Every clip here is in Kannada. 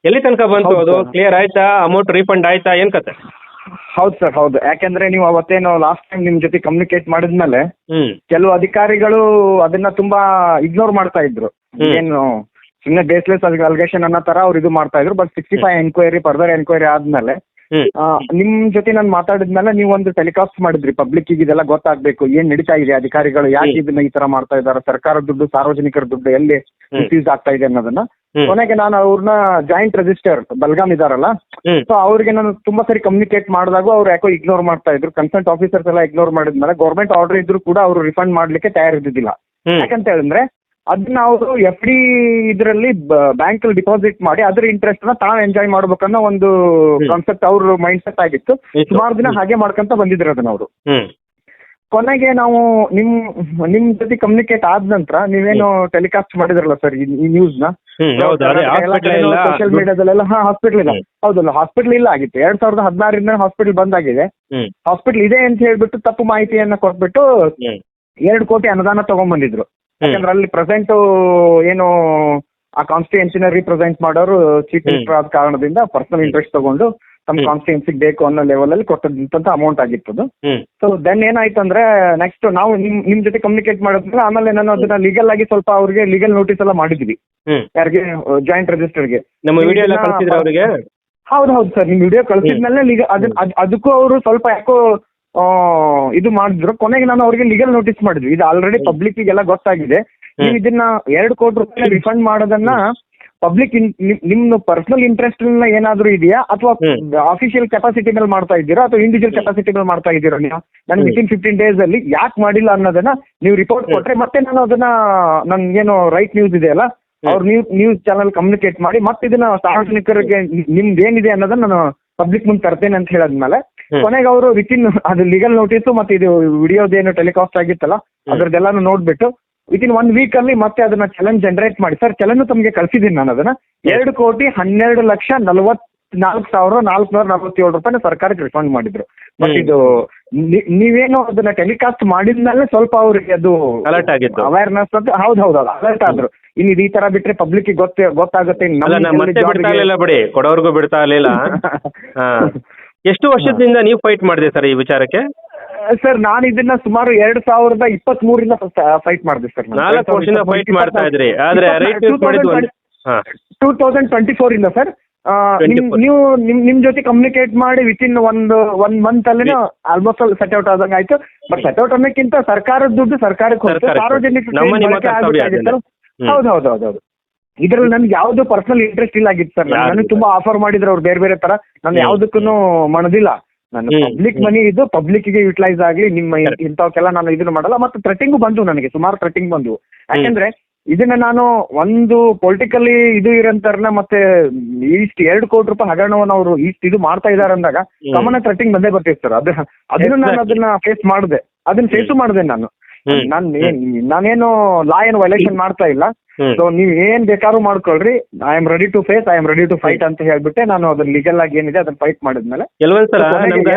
ಎಲ್ಲಿ ತನಕ ಬಂತು? ಹೌದು ಅದು ಸರ್. ಕ್ಲಿಯರ್ ಆಯ್ತಾ? ಅಮೌಂಟ್ ರೀಫಂಡ್ ಆಯ್ತಾ? ಏನ್ ಕತೆ? ಹೌದು ಸರ್, ಹೌದು. ಯಾಕೆಂದ್ರೆ ನೀವು ಅವತ್ತೇನು ಲಾಸ್ಟ್ ಟೈಮ್ ನಿಮ್ ಜೊತೆ ಕಮ್ಯುನಿಕೇಟ್ ಮಾಡಿದ್ಮೇಲೆ ಹ್ಮ್ ಕೆಲವು ಅಧಿಕಾರಿಗಳು ಅದನ್ನ ತುಂಬಾ ಇಗ್ನೋರ್ ಮಾಡ್ತಾ ಇದ್ರು. ಹ್ಮ್. ಏನು ಸುಮ್ಮನೆ ಬೇಸ್ಲೆಸ್ ಅಲಿಗೇಷನ್ ಅನ್ನೋ ತರ ಅವ್ರು ಇದು ಮಾಡ್ತಾ ಇದ್ರು. ಬಟ್ 65 ಎನ್ಕ್ವೈರಿ ಫರ್ದರ್ ಎನ್ಕ್ವೈರಿ ಆದ್ಮೇಲೆ ಹ್ಮ್ ನಿಮ್ ಜೊತೆ ನಾನು ಮಾತಾಡಿದ್ಮೇಲೆ ನೀವು ಒಂದು ಟೆಲಿಕಾಸ್ಟ್ ಮಾಡಿದ್ರಿ ಪಬ್ಲಿಕ್ ಇದೆಲ್ಲ ಗೊತ್ತಾಗ್ಬೇಕು, ಏನ್ ನಡೀತಾ ಇದೆ, ಅಧಿಕಾರಿಗಳು ಯಾಕೆ ಇದನ್ನ ಈ ತರ ಮಾಡ್ತಾ ಇದ್ದಾರೆ, ಸರ್ಕಾರದ ದುಡ್ಡು ಸಾರ್ವಜನಿಕರ ದುಡ್ಡು ಎಲ್ಲಿ ಮಿಸ್ಯೂಸ್ ಆಗ್ತಾ ಇದೆ ಅನ್ನೋದನ್ನ. ಕೊನೆಗೆ ನಾನು ಅವ್ರನ್ನ ಜಾಯಿಂಟ್ ರಿಜಿಸ್ಟರ್ ಬಲ್ಗಾಮ್ ಇದಾರಲ್ಲ, ಹ್ಮ್ ಸೊ ಅವ್ರಿಗೆ ನಾನು ತುಂಬಾ ಸರಿ ಕಮ್ಯುನಿಕೇಟ್ ಮಾಡಿದಾಗ ಅವ್ರು ಯಾಕೋ ಇಗ್ನೋರ್ ಮಾಡ್ತಾ ಇದ್ರು. ಕನ್ಸಲ್ಟ್ ಆಫೀಸರ್ಸ್ ಎಲ್ಲ ಇಗ್ನೋರ್ ಮಾಡಿದ್ಮೇಲೆ ಗೌರ್ಮೆಂಟ್ ಆರ್ಡರ್ ಇದ್ರು ಕೂಡ ಅವರು ರಿಫಂಡ್ ಮಾಡ್ಲಿಕ್ಕೆ ತಯಾರಿದ್ದಿಲ್ಲ. ಹ್ಮ್ ಯಾಕಂತ ಹೇಳಿದ್ರೆ ಅದನ್ನ ಅವರು ಎಫ್ ಡಿ ಇದರಲ್ಲಿ ಬ್ಯಾಂಕ್ ಅಲ್ಲಿ ಡಿಪಾಸಿಟ್ ಮಾಡಿ ಅದ್ರ ಇಂಟ್ರೆಸ್ಟ್ ನ ತಾವು ಎಂಜಾಯ್ ಮಾಡ್ಬೇಕನ್ನೋ ಒಂದು ಕಾನ್ಸೆಪ್ಟ್ ಅವ್ರ ಮೈಂಡ್ ಸೆಟ್ ಆಗಿತ್ತು. ಸುಮಾರು ದಿನ ಹಾಗೆ ಮಾಡ್ಕೊಂತ ಬಂದಿದ್ರು ಅದನ್ನ ಅವರು. ಹ್ಮ್ ಕೊನೆಗೆ ನಾವು ನಿಮ್ ಜೊತೆ ಕಮ್ಯುನಿಕೇಟ್ ಆದ ನಂತರ ನೀವೇನು ಟೆಲಿಕಾಸ್ಟ್ ಮಾಡಿದ್ರಲ್ಲ ಸರ್ ಈ ನ್ಯೂಸ್ ನ ಹ್ಮ್ ಹೌದು, ಅದೇ hospital ಇಲ್ಲ, ಸೋಷಿಯಲ್ ಮೀಡಿಯಾದಲ್ಲೆಲ್ಲ ಹಾಸ್ಪಿಟಲ್ ಇಲ್ಲ, ಹೌದಲ್ಲ ಹಾಸ್ಪಿಟಲ್ ಇಲ್ಲ ಆಗಿತ್ತು. 2016 ಹಾಸ್ಪಿಟಲ್ ಬಂದ್ ಆಗಿದೆ. ಹ್ಮ್ ಹಾಸ್ಪಿಟಲ್ ಇದೆ ಅಂತ ಹೇಳ್ಬಿಟ್ಟು ತಪ್ಪು ಮಾಹಿತಿಯನ್ನ ಕೊಟ್ಬಿಟ್ಟು ಹ್ಮ್ 2 ಕೋಟಿ ಅನುದಾನ ತಗೊಂಡ್ಬಂದಿದ್ರು. ಯಾಕಂದ್ರೆ ಅಲ್ಲಿ ಪ್ರೆಸೆಂಟ್ ಏನು ಆ ಕಾನ್ಸ್ಟಿಟ್ಯೂನ್ಸಿನ ರೀಪ್ರೆಸೆಂಟ್ ಮಾಡೋರು ಚೀಫ್ ಮಿನಿಸ್ಟರ್ ಆದ ಕಾರಣದಿಂದ ಪರ್ಸನಲ್ ಇಂಟ್ರೆಸ್ಟ್ ತಗೊಂಡು ತಮ್ಮ ಕಾನ್ಸ್ಟಿಟ್ಯೂನ್ಸಿಗೆ ಬೇಕು ಅನ್ನೋ ಲೆವೆಲ್ ಅಲ್ಲಿ ಕೊಟ್ಟಂತ ಅಮೌಂಟ್ ಆಗಿತ್ತು. ಹ್ಮ್ ಸೊ ದೆನ್ ಏನಾಯ್ತು ಅಂದ್ರೆ ನೆಕ್ಸ್ಟ್ ನಾವು ನಿಮ್ ಜೊತೆ ಕಮ್ಯುನಿಕೇಟ್ ಮಾಡಿದ್ರೆ ಆಮೇಲೆ ನಾನು ಅದನ್ನ ಲೀಗಲ್ ಆಗಿ ಸ್ವಲ್ಪ ಅವ್ರಿಗೆ ಲೀಗಲ್ ನೋಟಿಸ್ ಎಲ್ಲ ಮಾಡಿದ್ವಿ. ಹ್ಮ್ ಯಾರಿಗೆ ಜಾಯಿಂಟ್ ರಿಜಿಸ್ಟರ್ಗೆ ನಮ್ಮ ವಿಡಿಯೋ ಎಲ್ಲ ಕಳ್ಸಿದ್ರ ಅವರಿಗೆ? ಹೌದು ಸರ್, ನಿಮ್ ವಿಡಿಯೋ ಕಳ್ಸಿದ್ಮೇಲೆ ಅದಕ್ಕೂ ಅವರು ಸ್ವಲ್ಪ ಯಾಕೋ ಇದು ಮಾಡಿದ್ರು. ಕೊನೆಗೆ ನಾನು ಅವ್ರಿಗೆ ಲೀಗಲ್ ನೋಟಿಸ್ ಮಾಡಿದ್ವಿ. ಇದು ಆಲ್ರೆಡಿ ಪಬ್ಲಿಕ್ ಎಲ್ಲ ಗೊತ್ತಾಗಿದೆ. ನೀವು ಇದನ್ನ 2 ಕೋಟಿ ರೂಪಾಯಿ ರಿಫಂಡ್ ಮಾಡೋದನ್ನ ಪಬ್ಲಿಕ್ ನಿಮ್ನ ಪರ್ಸನಲ್ ಇಂಟ್ರೆಸ್ಟ್ ಏನಾದ್ರು ಇದೆಯಾ ಅಥವಾ ಅಫಿಷಿಯಲ್ ಕೆಪಾಸಿಟಿ ಮೇಲೆ ಮಾಡ್ತಾ ಇದ್ದೀರಾ ಅಥವಾ ಇಂಡಿವಿಜುವಲ್ ಕೆಪಾಸಿಟಿ ಮೇಲೆ ಮಾಡ್ತಾ ಇದ್ದೀರಾ ನೀವು? ನಾನು ವಿತಿನ್ 15 days ಅಲ್ಲಿ ಯಾಕೆ ಮಾಡಿಲ್ಲ ಅನ್ನೋದನ್ನ ನೀವು ರಿಪೋರ್ಟ್ ಕೊಟ್ರೆ ಮತ್ತೆ ನಾನು ಅದನ್ನ ನನ್ಗೇನು ರೈಟ್ ನ್ಯೂಸ್ ಇದೆಯಲ್ಲ ಅವ್ರ ನ್ಯೂಸ್ ಚಾನಲ್ ಕಮ್ಯುನಿಕೇಟ್ ಮಾಡಿ ಮತ್ತೆ ಇದನ್ನ ಸಾರ್ವಜನಿಕರಿಗೆ ನಿಮ್ದು ಏನಿದೆ ಅನ್ನೋದನ್ನ ನಾನು ಪಬ್ಲಿಕ್ ಮುಂದೆ ತರ್ತೇನೆ ಅಂತ ಹೇಳಿದ್ಮೇಲೆ ಕೊನೆಗೆ ಅವರು ವಿತಿನ್ ಅದು ಲೀಗಲ್ ನೋಟಿಸ್ ಮತ್ತೆ ಇದು ವಿಡಿಯೋದೇನು ಟೆಲಿಕಾಸ್ಟ್ ಆಗಿತ್ತಲ್ಲ ಅದ್ರದ್ದೆಲ್ಲಾನು ನೋಡ್ಬಿಟ್ಟು ವಿತಿನ್ 1 week ಅಲ್ಲಿ ಮತ್ತೆ ಅದನ್ನ ಚಲನ್ ಜನರೇಟ್ ಮಾಡಿ ಸರ್, ಚಲನ್ ತಮಗೆ ಕಳ್ಸಿದ್ದೀನಿ ನಾನು ಅದನ್ನ 2,12,44,447 ರೂಪಾಯಿನ ಸರ್ಕಾರಕ್ಕೆ ರಿಫಂಡ್ ಮಾಡಿದ್ರು. ಬಟ್ ಇದು ನೀವೇನು ಅದನ್ನ ಟೆಲಿಕಾಸ್ಟ್ ಮಾಡಿದ್ಮೇಲೆ ಸ್ವಲ್ಪ ಅವ್ರಿಗೆ ಅದು ಅಲರ್ಟ್ ಆಗಿತ್ತು, ಅವೇರ್ನೆಸ್ ಅಂತ. ಹೌದು ಅಲರ್ಟ್ ಆದ್ರು. ಇನ್ನು ಈ ತರ ಬಿಟ್ರೆ ಪಬ್ಲಿಕ್ ಗೊತ್ತಾಗುತ್ತೆ ಮತ್ತೆ ಬಿಡ್ತಾ ಇರ್ಲಿಲ್ಲ ಬಿಡಿ, ಕೊಡೋರ್ಗು ಬಿಡ್ತಾ ಇರ್ಲಿಲ್ಲ. ಎಷ್ಟು ವರ್ಷದಿಂದ ನೀವು ಫೈಟ್ ಮಾಡಿದೆ ಸರ್ ಈ ವಿಚಾರಕ್ಕೆ? ಸರ್ ನಾನು ಇದನ್ನ ಸುಮಾರು 2023 ಫೈಟ್ ಮಾಡಿದೆ ಸರ್. 4 ವರ್ಷದಿಂದ ಫೈಟ್ ಮಾಡ್ತಾ ಇದ್ರಿ, ಆದ್ರೆ ರೈಟ್ ನ್ಯೂಸ್ ಮಾಡಿದ್ದು 2024 ಇಂದ ಸರ್. ನೀವು ನಿಮ್ ಜೊತೆ ಕಮ್ಯುನಿಕೇಟ್ ಮಾಡಿ ವಿತಿನ್ ಒನ್ ಮಂತ್ ಅಲ್ಲಿ ಆಲ್ಮೋಸ್ಟ್ ಅಲ್ಲಿ ಸೆಟ್ ಔಟ್ ಆದಂಗ ಆಯ್ತು. ಬಟ್ ಸೆಟ್ ಔಟ್ ಅನ್ನೋಕ್ಕಿಂತ ಸರ್ಕಾರದ ದುಡ್ಡು ಸರ್ಕಾರಕ್ಕೆ ಹೋಗುತ್ತೆ, ಸಾರ್ವಜನಿಕ. ಹೌದು ಇದ್ರಲ್ಲಿ ನನ್ಗೆ ಯಾವ್ದು ಪರ್ಸನಲ್ ಇಂಟ್ರೆಸ್ಟ್ ಇಲ್ಲ ಆಗಿತ್ತು ಸರ್. ನನಗೆ ತುಂಬಾ ಆಫರ್ ಮಾಡಿದ್ರು ಅವ್ರು ಬೇರೆ ತರ. ನಾನು ಯಾವ್ದಕ್ಕೂ ಮನದಿಲ್ಲ. ನನ್ನ ಪಬ್ಲಿಕ್ ಮನಿ ಇದು ಪಬ್ಲಿಕ್ ಗೆ ಯುಟಿಲೈಸ್ ಆಗ್ಲಿ, ನಿಮ್ಮ ಇಂಥವಕ್ಕೆಲ್ಲ ನಾನು ಇದನ್ನು ಮಾಡಲ್ಲ. ಮತ್ತೆ ಥ್ರೆಟಿಂಗು ಬಂದು, ನನಗೆ ಸುಮಾರು ಥ್ರೆಟಿಂಗ್ ಬಂದು. ಯಾಕಂದ್ರೆ ಇದನ್ನ ನಾನು ಒಂದು ಪೊಲಿಟಿಕಲಿ ಇದು ಇರಂತಾರನ ಮತ್ತೆ ಇಷ್ಟು 2 ಕೋಟಿ ರೂಪಾಯಿ ಹಗರಣವನ್ನು ಅವರು ಇಷ್ಟು ಇದು ಮಾಡ್ತಾ ಇದಾರೆ ಅಂದಾಗ ಕಾಮನ್ ಥ್ರೆಟಿಂಗ್ ಬಂದೇ ಬರ್ತಿತ್ತು ಸರ್. ಅದನ್ನ ನಾನು ಅದನ್ನ ಫೇಸ್ ಮಾಡಿದೆ, ಅದನ್ನ ಫೇಸು ಮಾಡಿದೆ ನಾನು. ನಾನೇನು ಲಾ ಏನು ವೈಲೇಷನ್ ಮಾಡ್ತಾ ಇಲ್ಲ. ಸೊ ನೀವ್ ಏನ್ ಬೇಕಾದ್ರೂ ಮಾಡ್ಕೊಳ್ರಿ, I am ready to face, I am ready to fight ಅಂತ ಹೇಳ್ಬಿಟ್ಟೆ ನಾನು ಅದನ್ನ ಲೀಗಲ್ ಆಗಿ ಏನಿದೆ ಅದನ್ನ ಫೈಟ್ ಮಾಡಿದ್ಮೇಲೆ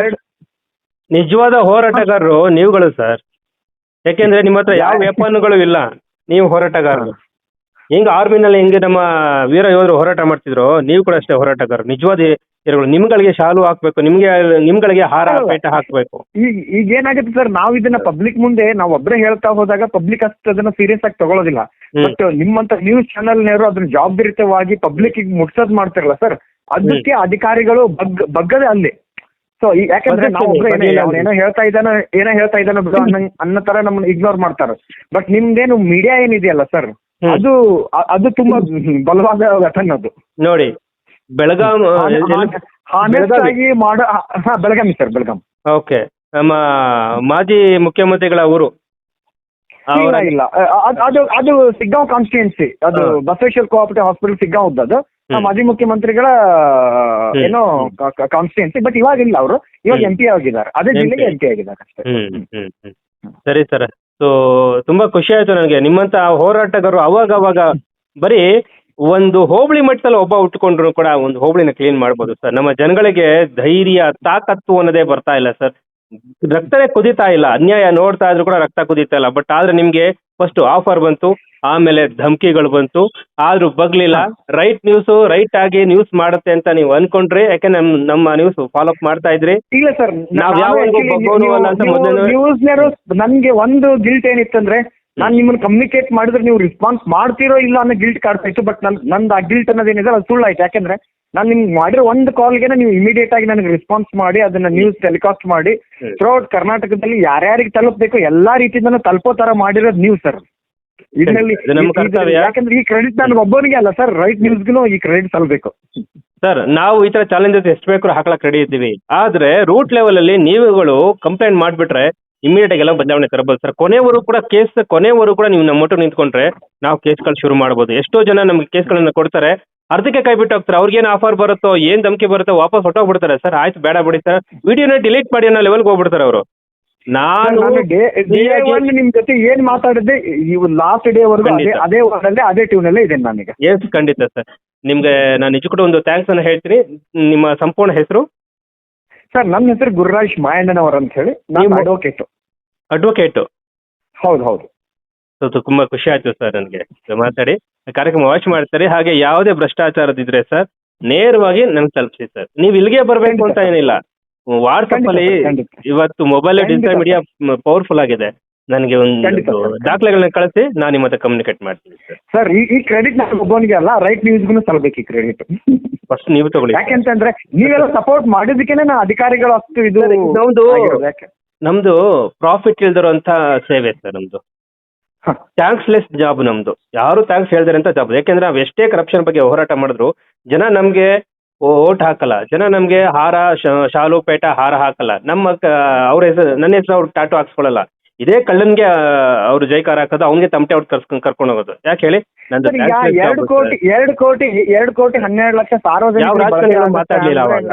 ನಿಜವಾದ ಹೋರಾಟಗಾರರು ನೀವುಗಳು ಸರ್. ಯಾಕೆಂದ್ರೆ ನಿಮ್ಮ ಹತ್ರ ಯಾವ ವೆಪನ್ಗಳು ಇಲ್ಲ, ನೀವು ಹೋರಾಟಗಾರರು. ಹೆಂಗ ಆರ್ಮಿನಲ್ಲಿ ಹೆಂಗೆ ನಮ್ಮ ವೀರ ಯೋಧರು ಹೋರಾಟ ಮಾಡ್ತಿದ್ರು, ನೀವು ಕೂಡ ಅಷ್ಟೇ ಹೋರಾಟಗಾರರು, ನಿಜವಾದ ಹೀರೋಗಳು. ನಿಮ್ಗಳಿಗೆ ಶಾಲು ಹಾಕ್ಬೇಕು, ನಿಮ್ಗಳಿಗೆ ಹಾರ ಪೇಟ ಹಾಕ್ಬೇಕು. ಈಗ ಏನಾಗುತ್ತೆ ಸರ್, ನಾವ್ ಇದನ್ನ ಪಬ್ಲಿಕ್ ಮುಂದೆ ನಾವ್ ಒಬ್ರೇ ಹೇಳ್ತಾ ಹೋದಾಗ ಪಬ್ಲಿಕ್ ಅಷ್ಟು ಅದನ್ನ ಸೀರಿಯಸ್ ಆಗಿ ತಗೊಳ್ಳೋದಿಲ್ಲ. ಬಟ್ ನಿಮ್ಮಂತ ನ್ಯೂಸ್ ಚಾನೆಲ್ ನೇರು ಅದನ್ನ ಜವಾಬ್ದಾರಿತವಾಗಿ ಪಬ್ಲಿಕ್ ಮುಟ್ಸೋದ್ ಮಾಡ್ತಿರಲ್ಲ ಸರ್, ಅದಕ್ಕೆ ಅಧಿಕಾರಿಗಳು ಬಗ್ಗದೆ ಅಲ್ಲಿ. ಸೊ ಯಾಕಂದ್ರೆ ನಾವು ಒಬ್ರು ಏನೋ ಹೇಳ್ತಾ ಇದ್ದಾನೋ ಬಿಡು ಅನ್ನೋ ತರ ನಮ್ಮನ್ನ ಇಗ್ನೋರ್ ಮಾಡ್ತಾರೆ. ಬಟ್ ನಿಮ್ದೇನು ಮೀಡಿಯಾ ಏನಿದೆಯಲ್ಲ ಸರ್, ಅದು ತುಂಬಾ ಬಲವಾದ ಘಟನೆ ಅದು. ನೋಡಿ ಬೆಳಗಾಂ ಬೆಳಗಾವಿ ಸರ್, ಬೆಳಗಾಂ. ಓಕೆ, ನಮ್ಮ ಮಾಜಿ ಮುಖ್ಯಮಂತ್ರಿಗಳ ಊರು ಇಲ್ಲ, ಅದು ಸಿಗ್ಗಾಂವ್ ಕಾನ್ಸ್ಟಿಟ್ಯೂನ್ಸಿ, ಅದು ಬಸವೇಶ್ವರ ಕೋಆಪರೇಟಿವ್ ಹಾಸ್ಪಿಟಲ್ ಸಿಗ್ಗಾಂವ್ ಅದು ಮಾಜಿ ಮುಖ್ಯಮಂತ್ರಿಗಳ ಏನೋ ಕಾನ್ಸ್ಟಿಟ್ಯೂನ್ಸಿ. ಬಟ್ ಇವಾಗ ಇಲ್ಲ, ಅವರು ಇವಾಗ MP ಆಗಿದ್ದಾರೆ, ಅದೇ ಜಿಲ್ಲೆಗೆ MP ಆಗಿದ್ದಾರೆ ಅಷ್ಟೇ. ಸರಿ ಸರ್. ಸೊ ತುಂಬಾ ಖುಷಿ ಆಯ್ತು ನನಗೆ. ನಿಮ್ಮಂತ ಹೋರಾಟಗಾರರು ಅವಾಗ ಬರೀ ಒಂದು ಹೋಬಳಿ ಮಟ್ಟದಲ್ಲಿ ಒಬ್ಬ ಉಟ್ಕೊಂಡ್ರು ಕೂಡ ಒಂದು ಹೋಬಳಿನ ಕ್ಲೀನ್ ಮಾಡ್ಬೋದು ಸರ್. ನಮ್ಮ ಜನಗಳಿಗೆ ಧೈರ್ಯ ತಾಕತ್ತು ಅನ್ನೋದೇ ಬರ್ತಾ ಇಲ್ಲ ಸರ್. ರಕ್ತನೇ ಕುದೀತಾ ಇಲ್ಲ, ಅನ್ಯಾಯ ನೋಡ್ತಾ ಇದ್ರು ಕೂಡ ರಕ್ತ ಕುದೀತಾ ಇಲ್ಲ. ಬಟ್ ಆದ್ರೆ ನಿಮ್ಗೆ ಫಸ್ಟ್ ಆಫರ್ ಬಂತು, ಆಮೇಲೆ ಧಮಕಿಗಳು ಬಂತು, ಆದ್ರೂ ಬಗ್ಲಿಲ್ಲ. ರೈಟ್ ನ್ಯೂಸ್ ರೈಟ್ ಆಗಿ ನ್ಯೂಸ್ ಮಾಡುತ್ತೆ ಅಂತ ನೀವು ಅನ್ಕೊಂಡ್ರಿ, ಯಾಕೆ ನಮ್ಮ ನ್ಯೂಸ್ ಫಾಲೋ ಅಪ್ ಮಾಡ್ತಾ ಇದ್ರಿ. ಇಲ್ಲ ಸರ್, ನಾವ್ ಯಾವಾಗ್ಲೂ ಬಗ್ಗೋರು ಅಲ್ಲ ಅಂತ ಮೊದಲು ನ್ಯೂಸ್ನರು ನನ್ಗೆ ಒಂದು ಗಿಲ್ಟ್ ಏನಿತ್ತಂದ್ರೆ, ನಾನು ನಿಮ್ಮನ್ನ ಕಮ್ಯುನಿಕೇಟ್ ಮಾಡಿದ್ರೆ ನೀವು ರೆಸ್ಪಾನ್ಸ್ ಮಾಡ್ತಿರೋ ಇಲ್ಲ ಅನ್ನೋ ಗಿಲ್ಟ್ ಕಾಡ್ತಾ ಇತ್ತು. ಬಟ್ ನಂದು ಆ ಗಿಲ್ಟ್ ಅನ್ನೋದೇನಿದೆ ಅದು ಸುಳ್ಳಾಯ್ತು. ಯಾಕಂದ್ರೆ ನಾನು ನಿಮ್ಗೆ ಮಾಡಿರೋ ಒಂದು ಕಾಲ್ಗೆ ನೀವು ಇಮಿಡಿಯೇಟ್ ಆಗಿ ನನಗೆ ರೆಸ್ಪಾನ್ಸ್ ಮಾಡಿ ಅದನ್ನ ನ್ಯೂಸ್ ಟೆಲಿಕಾಸ್ಟ್ ಮಾಡಿ ಥ್ರೂಔಟ್ ಕರ್ನಾಟಕದಲ್ಲಿ ಯಾರ್ಯಾರಿಗೆ ತಲುಪಬೇಕು ಎಲ್ಲಾ ರೀತಿಯಿಂದನೂ ತಲುಪೋ ತರ ಮಾಡಿರೋದು ನ್ಯೂಸ್ ಸರ್. ಇದರಲ್ಲಿ ಯಾಕಂದ್ರೆ ಈ ಕ್ರೆಡಿಟ್ ನನಗೆ ಒಬ್ಬನಿಗೆ ಅಲ್ಲ ಸರ್, ರೈಟ್ ನ್ಯೂಸ್ಗೂ ಈ ಕ್ರೆಡಿಟ್ ಸಲ್ಬೇಕು ಸರ್. ನಾವು ಈ ತರ ಚಾಲೆಂಜಸ್ ಎಷ್ಟು ಬೇಕಾದ್ರೂ ಹಾಕ್ಲಕ್ ರೆಡಿ ಇದ್ದೀವಿ. ಆದ್ರೆ ರೂಟ್ ಲೆವೆಲ್ ಅಲ್ಲಿ ನೀವುಗಳು ಕಂಪ್ಲೇಂಟ್ ಮಾಡ್ಬಿಟ್ರೆ ಇಮಿಡಿಯೇಟ್ ಆಗಿ ಎಲ್ಲ ಬದಲಾವಣೆ ತರಬಹುದು ಸರ್. ಕೊನೆವರೆಗೂ ಕೂಡ ನೀವು ನಮ್ಮ ಒಟ್ಟು ನಿಂತ್ಕೊಂಡ್ರೆ ನಾವು ಕೇಸ್ಗಳು ಶುರು ಮಾಡಬಹುದು. ಎಷ್ಟೋ ಜನ ನಮ್ಗೆ ಕೇಸ್ಗಳನ್ನ ಕೊಡ್ತಾರೆ, ಅರ್ಧಕ್ಕೆ ಕೈ ಬಿಟ್ಟು ಹೋಗ್ತಾರೆ. ಅವ್ರಿಗೇನು ಆಫರ್ ಬರುತ್ತೋ ಏನ್ ಧಮಕಿ ಬರುತ್ತೋ ವಾಪಸ್ ಹೊಟ್ಟೋಗ್ಬಿಡ್ತಾರೆ ಸರ್. ಆಯ್ತು ಬೇಡ ಬಿಡಿ ಸರ್, ವಿಡಿಯೋನ ಡಿಲೀಟ್ ಮಾಡಿ ಅನ್ನೋ ಲೆವೆಲ್ಗೆ ಹೋಗ್ಬಿಡ್ತಾರೆ ಅವರು. ನಾನು ನಿಮ್ ಜೊತೆ ಏನ್ ಮಾತಾಡಿದ್ದೆ ಇವು ಲಾಸ್ಟ್ ಡೇ ವರ್ಗು ಅದೇ ವರ್ಡಲ್ಲೇ ಅದೇ ಟ್ಯೂನ್ ಅಲ್ಲೇ ಇದೆ ನನಗೆ. ಎಸ್ ಖಂಡಿತ ಸರ್. ನಿಮ್ಗೆ ನಾನು ನಿಜ ಕೂಡ ಒಂದು ಥ್ಯಾಂಕ್ಸ್ ಅನ್ನ ಹೇಳ್ತೀನಿ. ನಿಮ್ಮ ಸಂಪೂರ್ಣ ಹೆಸರು? ಸರ್ ನನ್ನ ಹೆಸರು ಗುರುರಾಜ್ ಮಾಯಣ್ಣನವರ್ ಅಂತ ಹೇಳಿ, ನಾನು ಅಡ್ವೊಕೇಟ್. ಹೌದು. ತುಂಬಾ ಖುಷಿ ಆಯ್ತು ಸರ್ ನನಗೆ ಮಾತಾಡಿ. ಕಾರ್ಯಕ್ರಮ ವಾಚ್ ಮಾಡ್ತಾರೆ. ಹಾಗೆ ಯಾವುದೇ ಭ್ರಷ್ಟಾಚಾರದಿದ್ರೆ ಸರ್ ನೇರವಾಗಿ ನನ್ಗೆ ತಲುಪಿಸಿ ಸರ್. ನೀವು ಇಲ್ಲಿಗೆ ಬರಬೇಕು ಅಂತ ಏನಿಲ್ಲ. ವಾಟ್ಸಪ್ ಅಲ್ಲಿ ಇವತ್ತು ಮೊಬೈಲ್ ಡಿಜಿಟಲ್ ಮೀಡಿಯಾ ಪವರ್ಫುಲ್ ಆಗಿದೆ. ನನಗೆ ಒಂದು ದಾಖಲೆಗಳನ್ನ ಕಳಿಸಿ ನಾನು ನಿಮ್ಮ ಹತ್ರ ಕಮ್ಯುನಿಕೇಟ್ ಮಾಡ್ತೀನಿ ಸರ್. ಸರ್ ಈ ಕ್ರೆಡಿಟ್ ನಾನು ಒಬ್ಬನಿಗೆ ಅಲ್ಲ, ರೈಟ್ ನ್ಯೂಸ್ಗೂ ಸಲ್ಬೇಕು ಈ ಕ್ರೆಡಿಟ್. ಫಸ್ಟ್ ನೀವು ತಗೊಳ್ಳಿ. ಯಾಕೆಂತಂದ್ರೆ ನೀವೆಲ್ಲ ಸಪೋರ್ಟ್ ಮಾಡಿದಕ್ಕೇನೆ ನಾ ಅಧಿಕಾರಿಗಳು ಅಷ್ಟು ಇದು ನಮ್ದು ಪ್ರಾಫಿಟ್ ಇಲ್ದಿರೋಂಥ ಸೇವೆ ಸರ್. ನಮ್ದು ಟ್ಯಾಕ್ಸ್ಲೆಸ್ ಜಾಬ್. ನಮ್ದು ಯಾರು ಟ್ಯಾಕ್ಸ್ ಹೇಳ್ದಾರೆ ಅಂತ ಜಾಬ್. ಯಾಕೆಂದ್ರೆ ನಾವು ಎಷ್ಟೇ ಕರಪ್ಷನ್ ಬಗ್ಗೆ ಹೋರಾಟ ಮಾಡಿದ್ರು ಜನ ನಮ್ಗೆ ಓಟ್ ಹಾಕಲ್ಲ. ಜನ ನಮ್ಗೆ ಹಾರ ಶಾಲು ಪೇಟ ಹಾರ ಹಾಕಲ್ಲ. ಅವ್ರ ಹೆಸರು ನನ್ನ ಹೆಸರು ಅವ್ರು ಟ್ಯಾಟು ಹಾಕ್ಸ್ಕೊಳ್ಳಲ್ಲ. ಇದೇ ಕಳ್ಳನ್ಗೆ ಅವ್ರು ಜೈಕಾರ ಹಾಕೋದು, ಅವ್ನಿಗೆ ತಮಟೆ ಅವ್ರು ಕರ್ಕೊಂಡು ಹೋಗೋದು. ಯಾಕೆ ಹೇಳಿ? 2 ಕೋಟಿ 12 ಲಕ್ಷ ಸಾರ್ವಜನಿಕರು ಮಾತಾಡ್ಲಿಲ್ಲ ಅವಾಗ.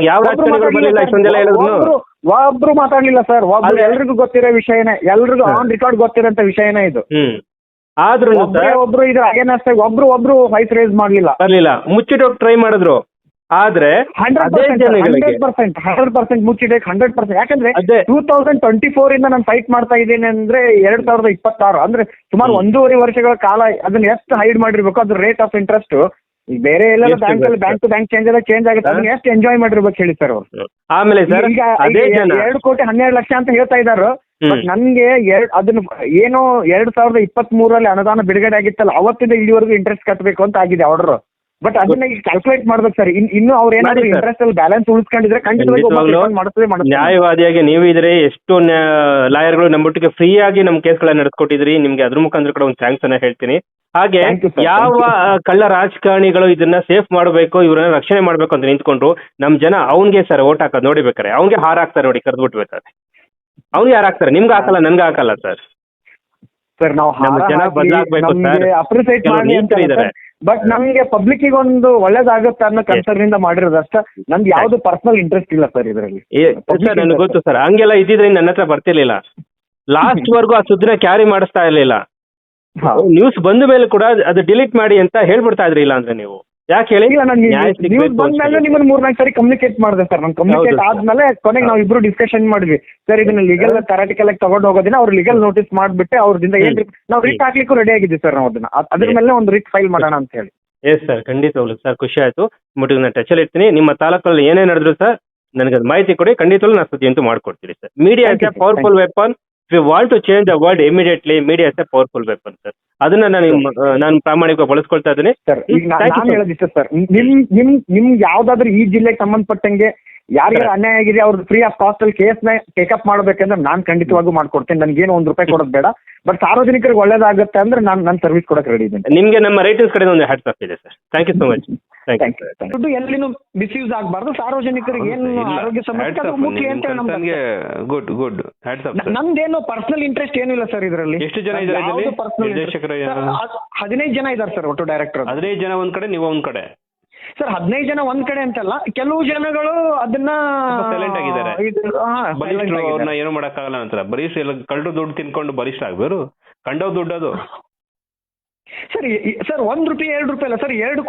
ಯಾವ ರಾಜಕಾರಣಿಗಳು ಬರಲಿಲ್ಲ, ಇಷ್ಟೊಂದೆಲ್ಲ ಹೇಳಿದ್ರು. ಒಬ್ರು ಮಾತಾಡ್ಲಿಲ್ಲ ಸರ್. ಎಲ್ರಿಗೂ ಗೊತ್ತಿರೋ ವಿಷಯನೇ, ಎಲ್ರಿಗೂ ಆನ್ ರೆಕಾರ್ಡ್ ಗೊತ್ತಿರೋಂತ ವಿಷಯನೇ ಇದು. ಆದ್ರೂ ಒಬ್ರು ಇದು ಅಗೇನಸ್ಟ್ ಒಬ್ರು ವಾಯ್ಸ್ ರೇಸ್ ಮಾಡ್ಲಿಲ್ಲ, ಮುಚ್ಚಿಡೋಕ್ ಟ್ರೈ ಮಾಡಿದ್ರು. ಆದ್ರೆ 100% ಮುಚ್ಚಿಡಕ್ಕೆ 100%. ಯಾಕಂದ್ರೆ 2024 ಇಂದ ನಾನು ಫೈಟ್ ಮಾಡ್ತಾ ಇದ್ದೀನಿ ಅಂದ್ರೆ 2026 ಅಂದ್ರೆ ಸುಮಾರು 1.5 ವರ್ಷಗಳ ಕಾಲ ಅದನ್ನ ಎಷ್ಟು ಹೈಡ್ ಮಾಡಿರ್ಬೇಕು. ಅದ್ರ ರೇಟ್ ಆಫ್ ಇಂಟ್ರೆಸ್ಟ್ ಬೇರೆ ಎಲ್ಲ ಬ್ಯಾಂಕ್ ಅಲ್ಲಿ ಬ್ಯಾಂಕ್ ಟು ಬ್ಯಾಂಕ್ ಚೇಂಜ್ ಆಗುತ್ತೆ. ಅದನ್ನ ಎಷ್ಟು ಎಂಜಾಯ್ ಮಾಡಿರ್ಬೇಕು ಹೇಳಿ ಸರ್ ಅವರು. ಆಮೇಲೆ ಈಗ 2 ಕೋಟಿ 12 ಲಕ್ಷ ಅಂತ ಹೇಳ್ತಾ ಇದ್ದಾರೆ. ಬಟ್ ನನ್ಗೆ ಅದನ್ನ ಏನೋ 2023 ಅನುದಾನ ಬಿಡುಗಡೆ ಆಗಿತ್ತಲ್ಲ, ಅವತ್ತಿಂದ ಇಲ್ಲಿವರೆಗೂ ಇಂಟ್ರೆಸ್ಟ್ ಕಟ್ಟಬೇಕು ಅಂತ ಆಗಿದೆ ಆರ್ಡರ್. ಬಟ್ ಅದನ್ನ ಈಗ ಕ್ಯಾಲ್ಕುಲೇಟ್ ಮಾಡ್ಬೇಕು ಸರ್. ಇನ್ನು ಅವ್ರು ಏನಾದ್ರು ಇಂಟ್ರೆಸ್ಟ್ ಅಲ್ಲಿ ಬ್ಯಾಲೆನ್ಸ್ ಉಳಿಸ್ಕೊಂಡಿದ್ರೆ ಖಂಡಿತವಾಗಿ ನ್ಯಾಯವಾದಿಯಾಗಿ ನೀವು ಇದ್ರೆ ಎಷ್ಟು ಲಾಯರ್ಗಳು ನಮ್ಮೊಟ್ಟಿಗೆ ಫ್ರೀ ಆಗಿ ನಮ್ ಕೇಸ್ಗಳನ್ನ ನಡೆಸ್ಕೊಟ್ಟಿದ್ರಿ. ನಿಮ್ಗೆ ಅದ್ರ ಮುಖಾಂತರ ಕೂಡ ಒಂದು ಥ್ಯಾಂಕ್ಸ್ ಅನ್ನ ಹೇಳ್ತೀನಿ. ಹಾಗೆ ಯಾವ ಕಳ್ಳ ರಾಜಕಾರಣಿಗಳು ಇದನ್ನ ಸೇಫ್ ಮಾಡಬೇಕು, ಇವ್ರನ್ನ ರಕ್ಷಣೆ ಮಾಡ್ಬೇಕು ಅಂತ ನಿಂತ್ಕೊಂಡ್ರು ನಮ್ ಜನ ಅವ್ನ್ಗೆ ಸರ್ ಓಟ್ ಹಾಕೋದು ನೋಡಿಬೇಕಾರೆ ಅವ್ನಿಗೆ ಹಾರ ಹಾಕ್ತಾರೆ ನೋಡಿ, ಕರ್ದ್ಬಿಟ್ಬೇಕಾದ್ರೆ ಅವ್ನಿಗೆ ಯಾರು ಹಾಕ್ತಾರೆ? ನಿಮ್ಗೆ ಹಾಕಲ್ಲ, ನನ್ಗೆ ಹಾಕಲ್ಲ ಸರ್. ಸರ್ ನಾವು ಜನ ಬದಲಾಗಬೇಕು ಸರ್, ಅಪ್ರಿಸಿಯೇಟ್ ಮಾಡಿ ಅಂತ. ಬಟ್ ನಮ್ಗೆ ಪಬ್ಲಿಕ್ ಗೆ ಒಂದು ಒಳ್ಳೇದಾಗುತ್ತೆ ಅನ್ನೋ ಕನ್ಸರ್ನ್ ಇಂದ ಮಾಡಿರೋದಷ್ಟ. ನಂದು ಯಾವ್ದು ಪರ್ಸನಲ್ ಇಂಟ್ರೆಸ್ಟ್ ಇಲ್ಲ ಸರ್ ಇದರಲ್ಲಿ. ಸರ್ ನನಗೆ ಗೊತ್ತು ಸರ್, ಹಂಗೆಲ್ಲ ಇದ್ದಿದ್ರೆ ನನ್ನ ಹತ್ರ ಬರ್ತಿರ್ಲಿಲ್ಲ. ಲಾಸ್ಟ್ ವರ್ಗೂ ಆ ಸುದ್ದಿನ ಕ್ಯಾರಿ ಮಾಡಿಸ್ತಾ ಇರ್ಲಿಲ್ಲ. ನ್ಯೂಸ್ ಬಂದ ಮೇಲೆ ಕೂಡ ಅದು ಡಿಲೀಟ್ ಮಾಡಿ ಅಂತ ಹೇಳ್ಬಿಡ್ತಾ ಇದ್ರಿ. ಇಲ್ಲ ಅಂದ್ರೆ ನೀವು ಯಾಕೆ ಹೇಳಿ? ನ್ಯೂಸ್ ಬಂದ್ಮೇಲೆ ನಿಮ್ಮನ್ನ 3-4 ಸರಿ ಕಮ್ಯುನಿಕೇಟ್ ಮಾಡಿದೆ ಸರ್. ನಾನು ಕಮ್ಯುನಿಕೇಟ್ ಆದ್ಮೇಲೆ ಕೊನೆಗೆ ನಾವು ಇಬ್ರು ಡಿಸ್ಕಷನ್ ಮಾಡಿದ್ವಿ. ಸರ್ ಇದನ್ನ ಲೀಗಲ್ ಥೆರಟಿಕಲ್ ಆಗಿ ತಗೊಂಡು ಹೋಗೋದಿನ ಅವ್ರು ಲೀಗಲ್ ನೋಟಿಸ್ ಮಾಡ್ಬಿಟ್ಟೆ ಅವ್ರದಿಂದ ಏನ್ ನಾವು ರಿಟ್ ಹಾಕ್ಲಿಕ್ಕೂ ರೆಡಿ ಆಗಿದ್ವಿ ಸರ್. ನಾವು ಅದನ್ನ ಅದ್ರ ಮೇಲೆ ಒಂದು ರಿಟ್ ಫೈಲ್ ಮಾಡೋಣ ಅಂತ ಹೇಳಿ. ಎಸ್ ಸರ್, ಖಂಡಿತವಾಗ್ಲು ಸರ್, ಖುಷಿ ಆಯ್ತು. ಮುಟ್ಟಿಗೆ ನಾನು ಟಚ್ ಅಲ್ಲಿ ಇರ್ತೀನಿ. ನಿಮ್ಮ ತಾಲೂಕಲ್ಲಿ ಏನೇ ನಡೆದ್ರು ಸರ್ ನನಗೆ ಅದು ಮಾಹಿತಿ ಕೊಡಿ, ಖಂಡಿತವಾಗ್ಲು ನಾನು ಸುದ್ದಿ ಅಂತೂ ಮಾಡ್ಕೊಡ್ತೀನಿ sir. Media is A powerful weapon. If you want to change the world immediately, media is a powerful weapon, sir. ಅದನ್ನ ನಾನು ಪ್ರಾಮಾಣಿಕವಾಗಿ ಬಳಸ್ಕೊಳ್ತಾ ಇದ್ದೀನಿ ಸರ್. ಈಗ ನಾನು ಹೇಳೋದಿಷ್ಟ ಸರ್, ನಿಮ್ಗೆ ಯಾವ್ದಾದ್ರು ಈ ಜಿಲ್ಲೆಗೆ ಸಂಬಂಧಪಟ್ಟಂಗೆ ಯಾರ್ಯಾರು ಅನ್ಯಾಯ ಆಗಿದೆ ಅವ್ರದ್ದು ಫ್ರೀ ಆಫ್ ಕಾಸ್ಟ್ ಅಲ್ಲಿ ಕೇಸ್ನ ಟೇಕಪ್ ಮಾಡ್ಬೇಕಂದ್ರೆ ನಾನು ಖಂಡಿತವಾಗೂ ಮಾಡ್ಕೊಡ್ತೇನೆ. ನನ್ಗೇನು ₹1 ಕೊಡೋದು ಬೇಡ. ಬಟ್ ಸಾರ್ವಜನಿಕರಿಗೆ ಒಳ್ಳೇದಾಗುತ್ತೆ ಅಂದ್ರೆ ನಾನು ಸರ್ವಿಸ್ ಕೊಡಕ್ಕೆ ರೆಡಿ ಇದ್ದೀನಿ. ನಿಮ್ಗೆ ನಮ್ಮ ರೈಟರ್ಸ್ ಕಡೆ ಒಂದು ಹ್ಯಾಟ್ಸ್ ಆಫ್ ಇದೆ sir. Thank you so much. ದುಡ್ಡು ಎಲ್ಲಿನೂ ಮಿಸ್ಯೂಸ್ ಆಗಬಾರ್ದು. ಸಾರ್ವಜನಿಕರಿಗೆ ಏನು ಆರೋಗ್ಯ ಸಮಸ್ಯೆ ಮುಖ್ಯ ಅಂತ ನಮ್ಗೆ ಗುಡ್ ಹ್ಯಾಟ್ಸ್ ಆಫ್. ನಮ್ದೇನು ಪರ್ಸನಲ್ ಇಂಟ್ರೆಸ್ಟ್ ಏನು ಇಲ್ಲ ಸರ್ ಇದರಲ್ಲಿ. ಎಷ್ಟು ಜನ ಇದ್ದಾರೆ? 15 ಜನ ಇದ್ದಾರೆ ಸರ್ ಒಟ್ಟು ಡೈರೆಕ್ಟರ್. 15 ಜನ ಒಂದ್ ಕಡೆ, ನೀವು ಒಂದ್ ಕಡೆ ಸರ್. 15 ಜನ ಒಂದ್ ಕಡೆ ಅಂತಲ್ಲ, ಕೆಲವು ಜನಗಳು ಅದನ್ನ ಸೈಲೆಂಟ್ ಆಗಿದ್ದಾರೆ. ಅವ್ರನ್ನ ಏನು ಮಾಡಕ್ಕಾಗಲ್ಲ ಅಂತಾರೆ. ಬರೀ ಕಳ್ಳರು ದುಡ್ಡು ತಿನ್ಕೊಂಡು ಬರಿಷ್ಠ ಆಗ್ಬೇರು. ಕಂಡವ್ ದುಡ್ಡು ಅದು ಸರ್. ₹1 ₹2 ಅಲ್ಲ ಸರ್, 2